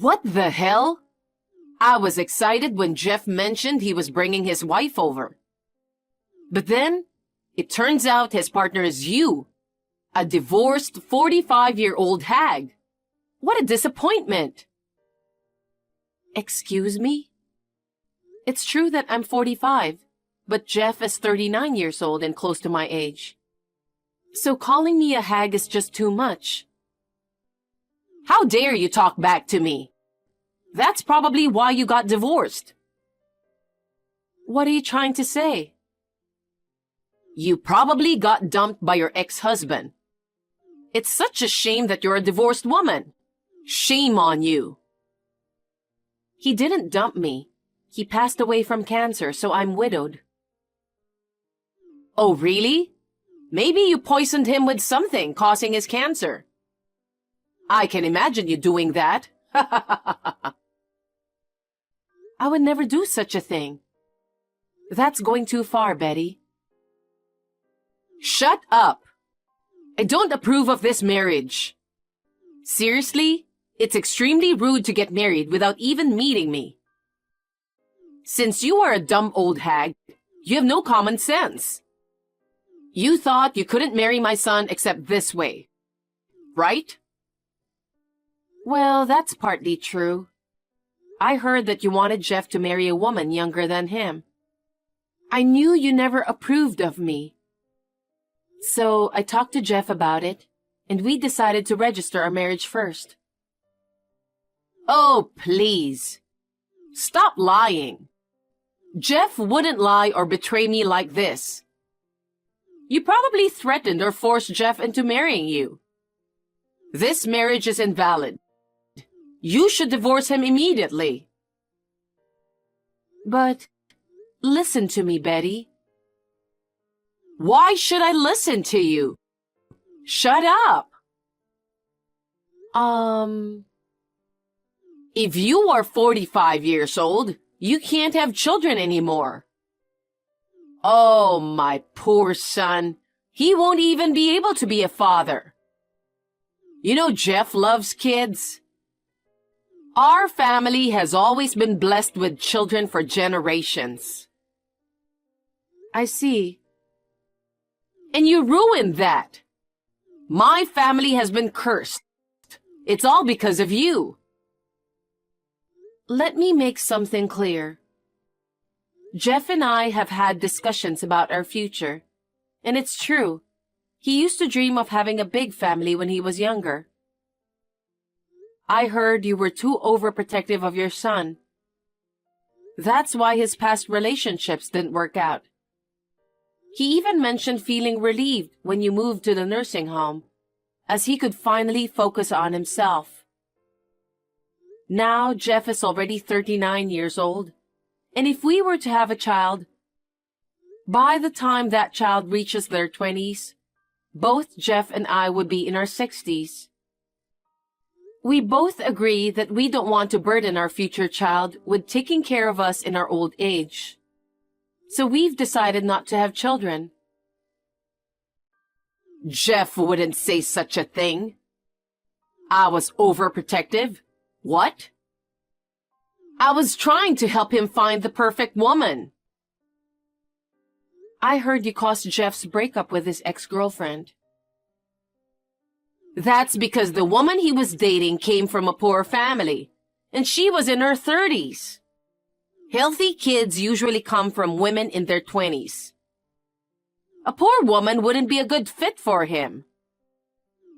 What the hell? I was excited when Jeff mentioned he was bringing his wife over. But then, it turns out his partner is you, a divorced 45-year-old hag. What a disappointment. Excuse me? It's true that I'm 45, but Jeff is 39 years old and close to my age. So calling me a hag is just too much. How dare you talk back to me? That's probably why you got divorced. What are you trying to say? You probably got dumped by your ex-husband. It's such a shame that you're a divorced woman. Shame on you. He didn't dump me. He passed away from cancer, so I'm widowed. Oh, really? Maybe you poisoned him with something causing his cancer. I can imagine you doing that. I would never do such a thing. That's going too far, Betty. Shut up. I don't approve of this marriage. Seriously, it's extremely rude to get married without even meeting me. Since you are a dumb old hag, you have no common sense. You thought you couldn't marry my son except this way, right? Well, that's partly true. I heard that you wanted Jeff to marry a woman younger than him. I knew you never approved of me. So I talked to Jeff about it, and we decided to register our marriage first. Oh, please. Stop lying. Jeff wouldn't lie or betray me like this. You probably threatened or forced Jeff into marrying you. This marriage is invalid. You should divorce him immediately. But listen to me, Betty. Why should I listen to you? Shut up. If you are 45 years old, you can't have children anymore. Oh, my poor son. He won't even be able to be a father. You know Jeff loves kids. Our family has always been blessed with children for generations. I see. And you ruined that. My family has been cursed. It's all because of you. Let me make something clear. Jeff and I have had discussions about our future, and it's true. He used to dream of having a big family when he was younger. I heard you were too overprotective of your son. That's why his past relationships didn't work out. He even mentioned feeling relieved when you moved to the nursing home, as he could finally focus on himself. Now Jeff is already 39 years old, and if we were to have a child, by the time that child reaches their 20s, both Jeff and I would be in our 60s. We both agree that we don't want to burden our future child with taking care of us in our old age. So we've decided not to have children. Jeff wouldn't say such a thing. I was overprotective. What? I was trying to help him find the perfect woman. I heard you caused Jeff's breakup with his ex-girlfriend. That's because the woman he was dating came from a poor family, and she was in her 30s. Healthy kids usually come from women in their 20s. A poor woman wouldn't be a good fit for him.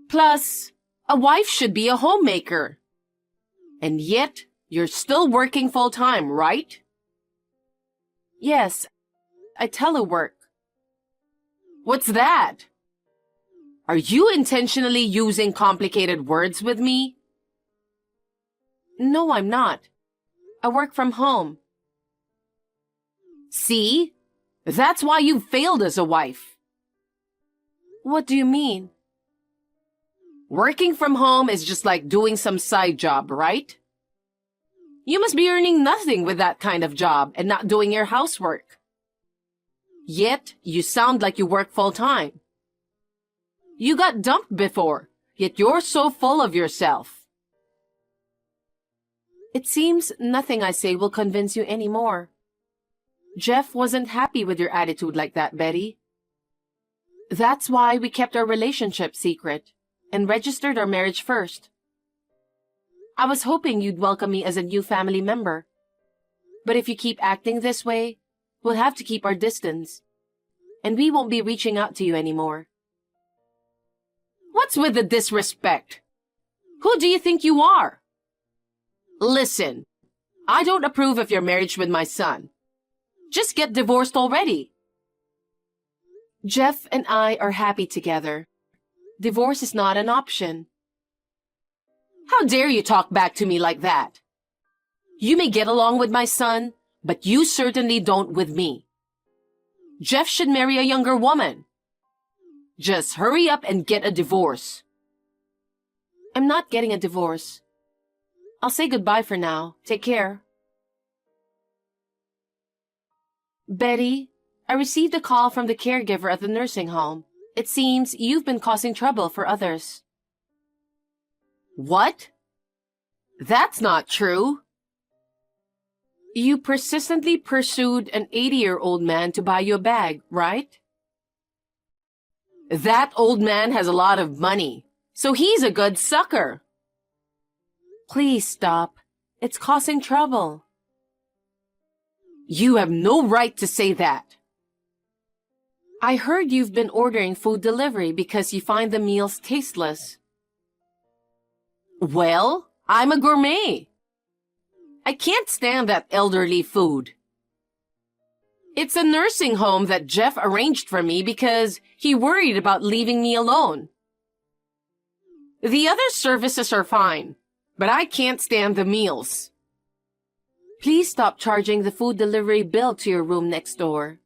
Plus, a wife should be a homemaker. And yet, you're still working full-time, right? Yes, I telework. What's that? Are you intentionally using complicated words with me? No, I'm not. I work from home. See? That's why you failed as a wife. What do you mean? Working from home is just like doing some side job, right? You must be earning nothing with that kind of job and not doing your housework. Yet, you sound like you work full-time. You got dumped before, yet you're so full of yourself. It seems nothing I say will convince you anymore. Jeff wasn't happy with your attitude like that, Betty. That's why we kept our relationship secret and registered our marriage first. I was hoping you'd welcome me as a new family member. But if you keep acting this way, we'll have to keep our distance. And we won't be reaching out to you anymore. What's with the disrespect? Who do you think you are? Listen, I don't approve of your marriage with my son. Just get divorced already. Jeff and I are happy together. Divorce is not an option. How dare you talk back to me like that? You may get along with my son, but you certainly don't with me. Jeff should marry a younger woman. Just hurry up and get a divorce. I'm not getting a divorce. I'll say goodbye for now. Take care. Betty, I received a call from the caregiver at the nursing home. It seems you've been causing trouble for others. What? That's not true. You persistently pursued an 80-year-old man to buy you a bag, right? That old man has a lot of money, so he's a good sucker. Please stop. It's causing trouble. You have no right to say that. I heard you've been ordering food delivery because you find the meals tasteless. Well, I'm a gourmet. I can't stand that elderly food. It's a nursing home that Jeff arranged for me because he worried about leaving me alone. The other services are fine, but I can't stand the meals. Please stop charging the food delivery bill to your room next door.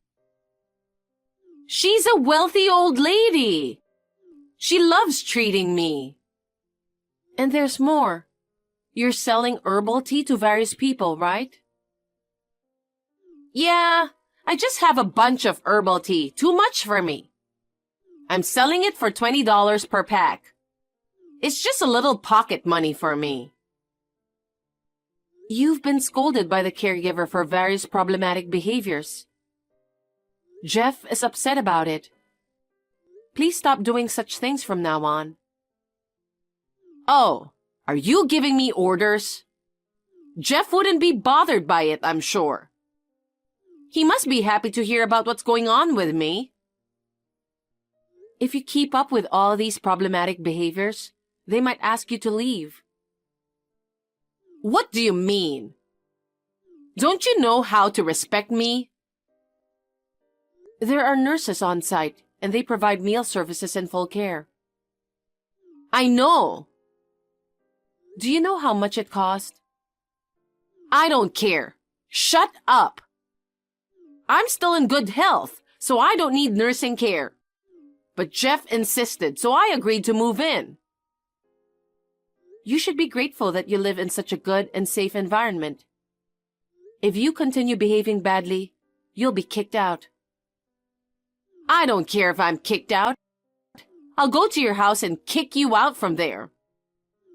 She's a wealthy old lady. She loves treating me. And there's more. You're selling herbal tea to various people, right? Yeah, I just have a bunch of herbal tea. Too much for me. I'm selling it for $20 per pack. It's just a little pocket money for me. You've been scolded by the caregiver for various problematic behaviors. Jeff is upset about it. Please stop doing such things from now on. Oh, are you giving me orders? Jeff wouldn't be bothered by it, I'm sure. He must be happy to hear about what's going on with me. If you keep up with all these problematic behaviors, they might ask you to leave. What do you mean? Don't you know how to respect me? There are nurses on site, and they provide meal services and full care. I know. Do you know how much it cost? I don't care. Shut up. I'm still in good health, so I don't need nursing care. But Jeff insisted, so I agreed to move in. You should be grateful that you live in such a good and safe environment. If you continue behaving badly, you'll be kicked out. I don't care if I'm kicked out. I'll go to your house and kick you out from there.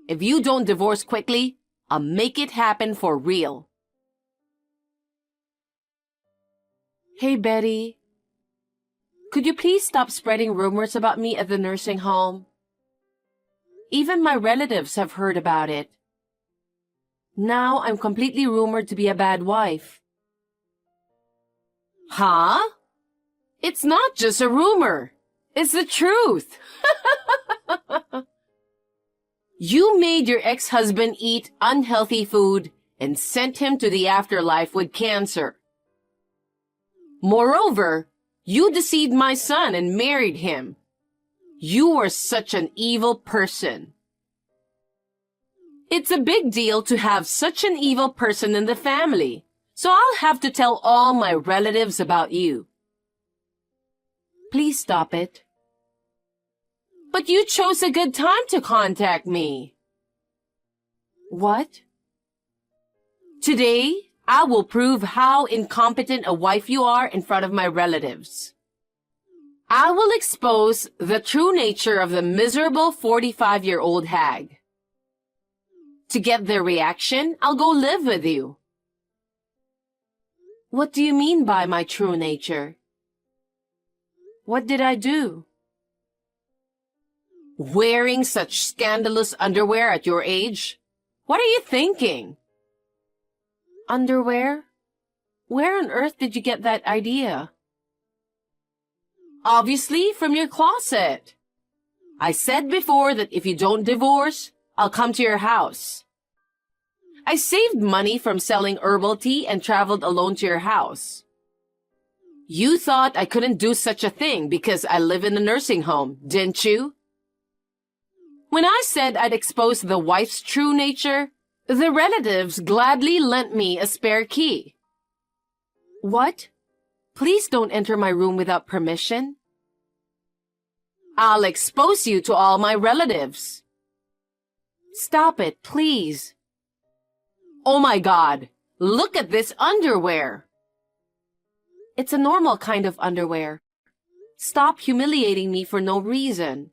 If you don't divorce quickly, I'll make it happen for real. Hey, Betty. Could you please stop spreading rumors about me at the nursing home? Even my relatives have heard about it. Now I'm completely rumored to be a bad wife. Huh? It's not just a rumor. It's the truth. You made your ex-husband eat unhealthy food and sent him to the afterlife with cancer. Moreover, you deceived my son and married him. You are such an evil person. It's a big deal to have such an evil person in the family, so I'll have to tell all my relatives about you. Please stop it. But you chose a good time to contact me. What? Today, I will prove how incompetent a wife you are in front of my relatives. I will expose the true nature of the miserable 45-year-old hag. To get their reaction, I'll go live with you. What do you mean by my true nature? What did I do? Wearing such scandalous underwear at your age? What are you thinking? Underwear? Where on earth did you get that idea? Obviously, from your closet. I said before that if you don't divorce, I'll come to your house. I saved money from selling herbal tea and traveled alone to your house. You thought I couldn't do such a thing because I live in a nursing home, didn't you? When I said I'd expose the wife's true nature, the relatives gladly lent me a spare key. What? Please don't enter my room without permission. I'll expose you to all my relatives. Stop it, please. Oh my God, look at this underwear. It's a normal kind of underwear. Stop humiliating me for no reason.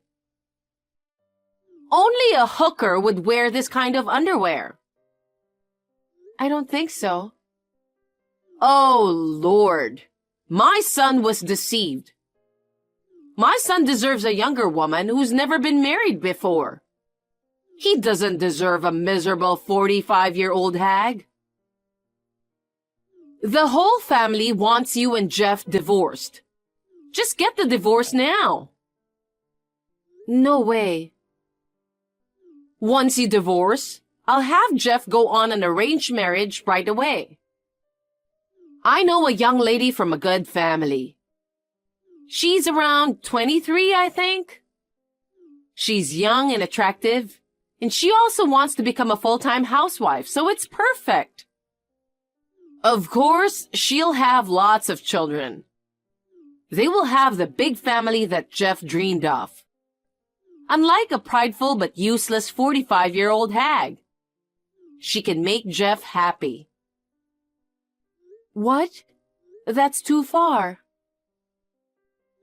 Only a hooker would wear this kind of underwear. I don't think so. Oh, Lord. My son was deceived. My son deserves a younger woman who's never been married before. He doesn't deserve a miserable 45-year-old hag. The whole family wants you and Jeff divorced. Just get the divorce now. No way. Once you divorce, I'll have Jeff go on an arranged marriage right away. I know a young lady from a good family. She's around 23, I think. She's young and attractive, and she also wants to become a full-time housewife, so it's perfect. Of course, she'll have lots of children. They will have the big family that Jeff dreamed of. Unlike a prideful but useless 45-year-old hag. She can make Jeff happy. What? That's too far.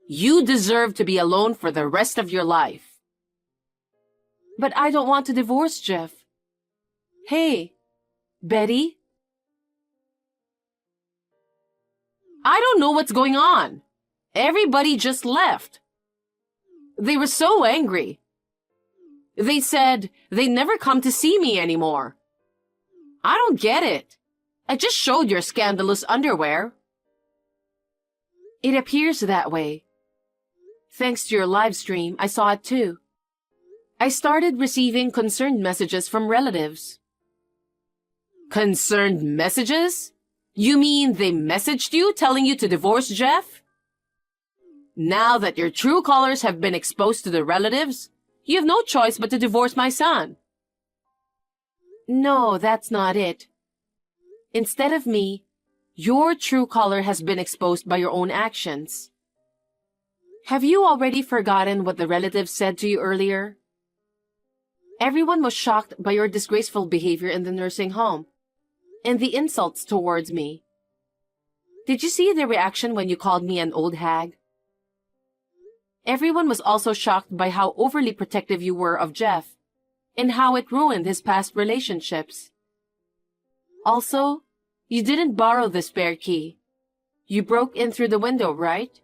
You deserve to be alone for the rest of your life. But I don't want to divorce Jeff. Hey, Betty? I don't know what's going on. Everybody just left. They were so angry. They said they'd never come to see me anymore. I don't get it. I just showed your scandalous underwear. It appears that way. Thanks to your live stream, I saw it too. I started receiving concerned messages from relatives. Concerned messages? You mean they messaged you telling you to divorce Jeff? Now that your true colors have been exposed to the relatives, you have no choice but to divorce my son. No, that's not it. Instead of me, your true color has been exposed by your own actions. Have you already forgotten what the relatives said to you earlier? Everyone was shocked by your disgraceful behavior in the nursing home and the insults towards me. Did you see their reaction when you called me an old hag? Everyone was also shocked by how overly protective you were of Jeff and how it ruined his past relationships. Also, you didn't borrow the spare key. You broke in through the window, right?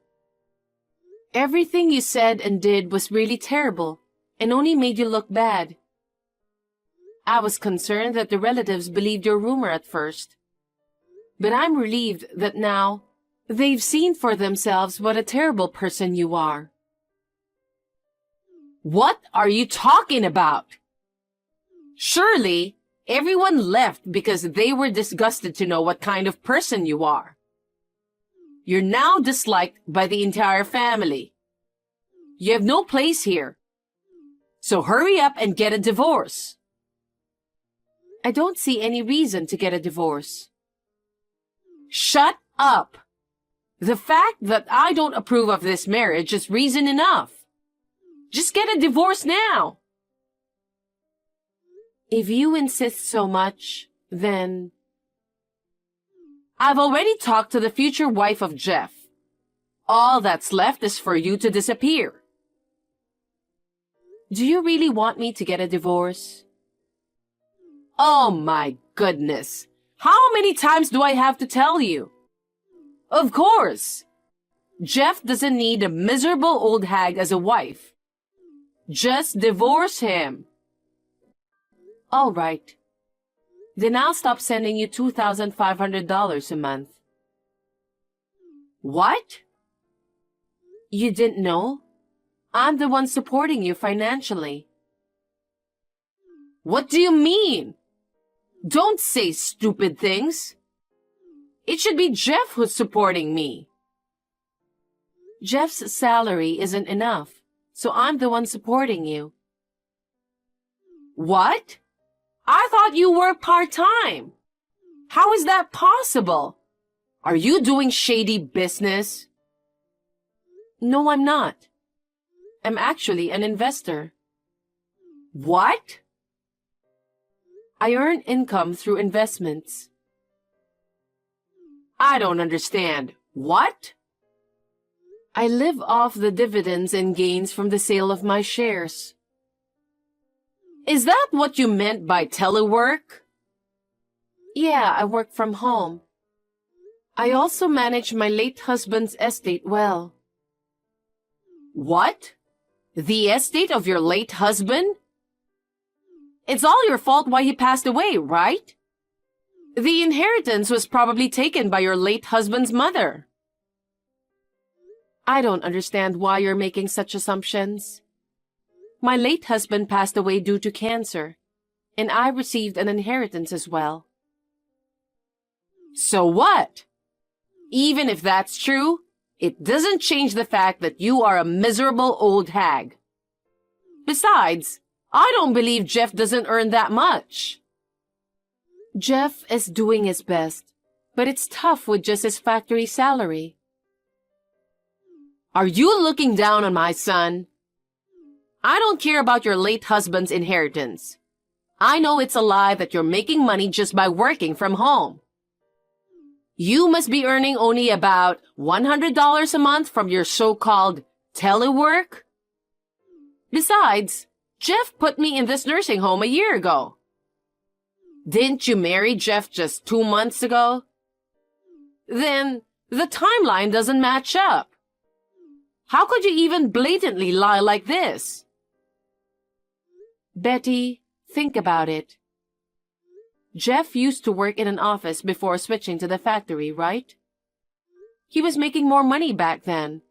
Everything you said and did was really terrible and only made you look bad. I was concerned that the relatives believed your rumor at first. But I'm relieved that now they've seen for themselves what a terrible person you are. What are you talking about? Surely, everyone left because they were disgusted to know what kind of person you are. You're now disliked by the entire family. You have no place here. So hurry up and get a divorce. I don't see any reason to get a divorce. Shut up! The fact that I don't approve of this marriage is reason enough. Just get a divorce now. If you insist so much, then... I've already talked to the future wife of Jeff. All that's left is for you to disappear. Do you really want me to get a divorce? Oh my goodness. How many times do I have to tell you? Of course. Jeff doesn't need a miserable old hag as a wife. Just divorce him. All right. Then I'll stop sending you $2,500 a month. What? You didn't know? I'm the one supporting you financially. What do you mean? Don't say stupid things. It should be Jeff who's supporting me. Jeff's salary isn't enough, so I'm the one supporting you. What? I thought you worked part-time. How is that possible? Are you doing shady business? No, I'm not. I'm actually an investor. What? I earn income through investments. I don't understand. What? I live off the dividends and gains from the sale of my shares. Is that what you meant by telework? Yeah, I work from home. I also manage my late husband's estate well. What? The estate of your late husband? It's all your fault why he passed away, right? The inheritance was probably taken by your late husband's mother. I don't understand why you're making such assumptions. My late husband passed away due to cancer, and I received an inheritance as well. So what? Even if that's true, it doesn't change the fact that you are a miserable old hag. Besides, I don't believe Jeff doesn't earn that much. Jeff is doing his best, but it's tough with just his factory salary. Are you looking down on my son? I don't care about your late husband's inheritance. I know it's a lie that you're making money just by working from home. You must be earning only about $100 a month from your so-called telework. Besides, Jeff put me in this nursing home a year ago. Didn't you marry Jeff just 2 months ago? Then the timeline doesn't match up. How could you even blatantly lie like this? Betty, think about it. Jeff used to work in an office before switching to the factory, right? He was making more money back then.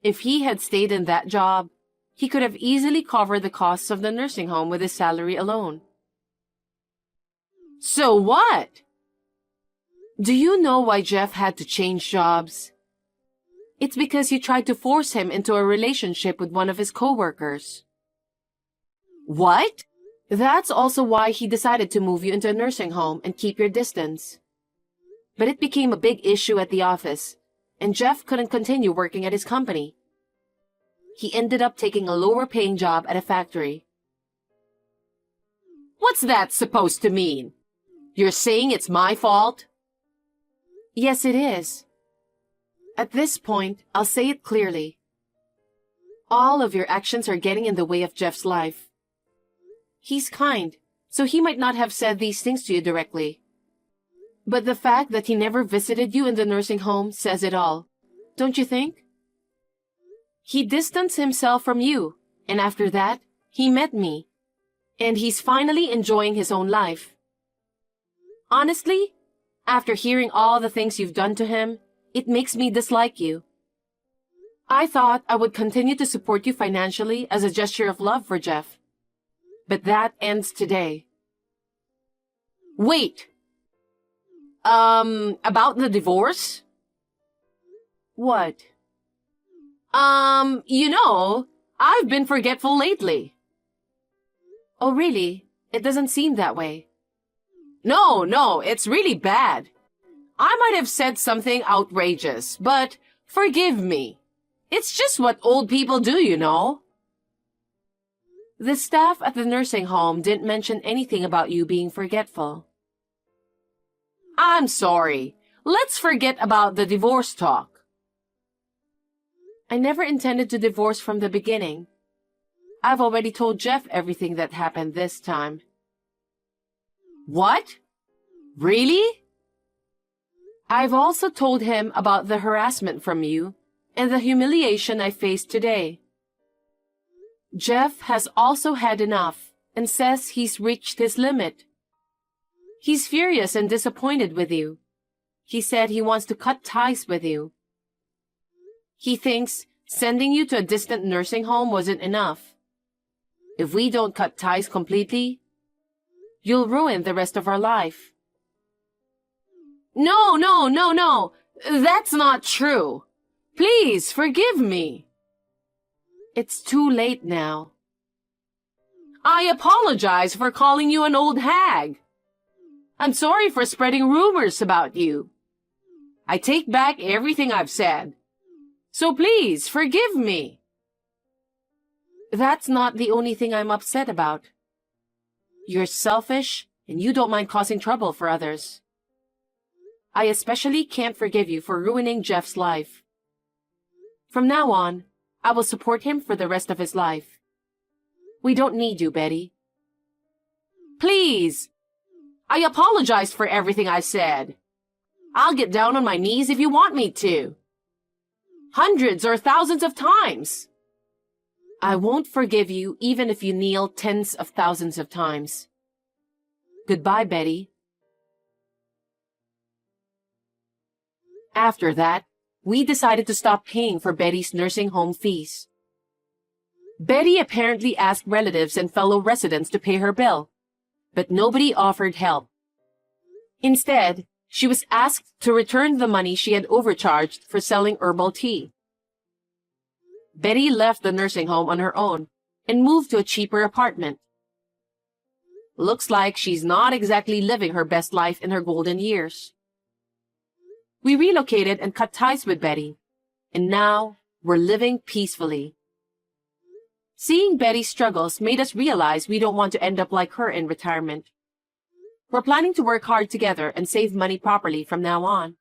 If he had stayed in that job, he could have easily covered the costs of the nursing home with his salary alone. So what? Do you know why Jeff had to change jobs? It's because you tried to force him into a relationship with one of his coworkers. What? That's also why he decided to move you into a nursing home and keep your distance. But it became a big issue at the office, and Jeff couldn't continue working at his company. He ended up taking a lower-paying job at a factory. What's that supposed to mean? You're saying it's my fault? Yes, it is. At this point, I'll say it clearly. All of your actions are getting in the way of Jeff's life. He's kind, so he might not have said these things to you directly. But the fact that he never visited you in the nursing home says it all, don't you think? He distanced himself from you, and after that, he met me. And he's finally enjoying his own life. Honestly, after hearing all the things you've done to him, it makes me dislike you. I thought I would continue to support you financially as a gesture of love for Jeff. But that ends today. Wait. About the divorce? What? I've been forgetful lately. Oh, really? It doesn't seem that way. No, it's really bad. I might have said something outrageous, but forgive me. It's just what old people do, you know. The staff at the nursing home didn't mention anything about you being forgetful. I'm sorry. Let's forget about the divorce talk. I never intended to divorce from the beginning. I've already told Jeff everything that happened this time. What? Really? I've also told him about the harassment from you and the humiliation I faced today. Jeff has also had enough and says he's reached his limit. He's furious and disappointed with you. He said he wants to cut ties with you. He thinks sending you to a distant nursing home wasn't enough. If we don't cut ties completely, you'll ruin the rest of our life. No, no, no, no. That's not true. Please forgive me. It's too late now. I apologize for calling you an old hag. I'm sorry for spreading rumors about you. I take back everything I've said. So please forgive me. That's not the only thing I'm upset about. You're selfish and you don't mind causing trouble for others. I especially can't forgive you for ruining Jeff's life. From now on, I will support him for the rest of his life. We don't need you, Betty. Please! I apologized for everything I said. I'll get down on my knees if you want me to. Hundreds or thousands of times. I won't forgive you even if you kneel tens of thousands of times. Goodbye, Betty. After that, we decided to stop paying for Betty's nursing home fees. Betty apparently asked relatives and fellow residents to pay her bill, but nobody offered help. Instead, she was asked to return the money she had overcharged for selling herbal tea. Betty left the nursing home on her own and moved to a cheaper apartment. Looks like she's not exactly living her best life in her golden years. We relocated and cut ties with Betty, and now we're living peacefully. Seeing Betty's struggles made us realize we don't want to end up like her in retirement. We're planning to work hard together and save money properly from now on.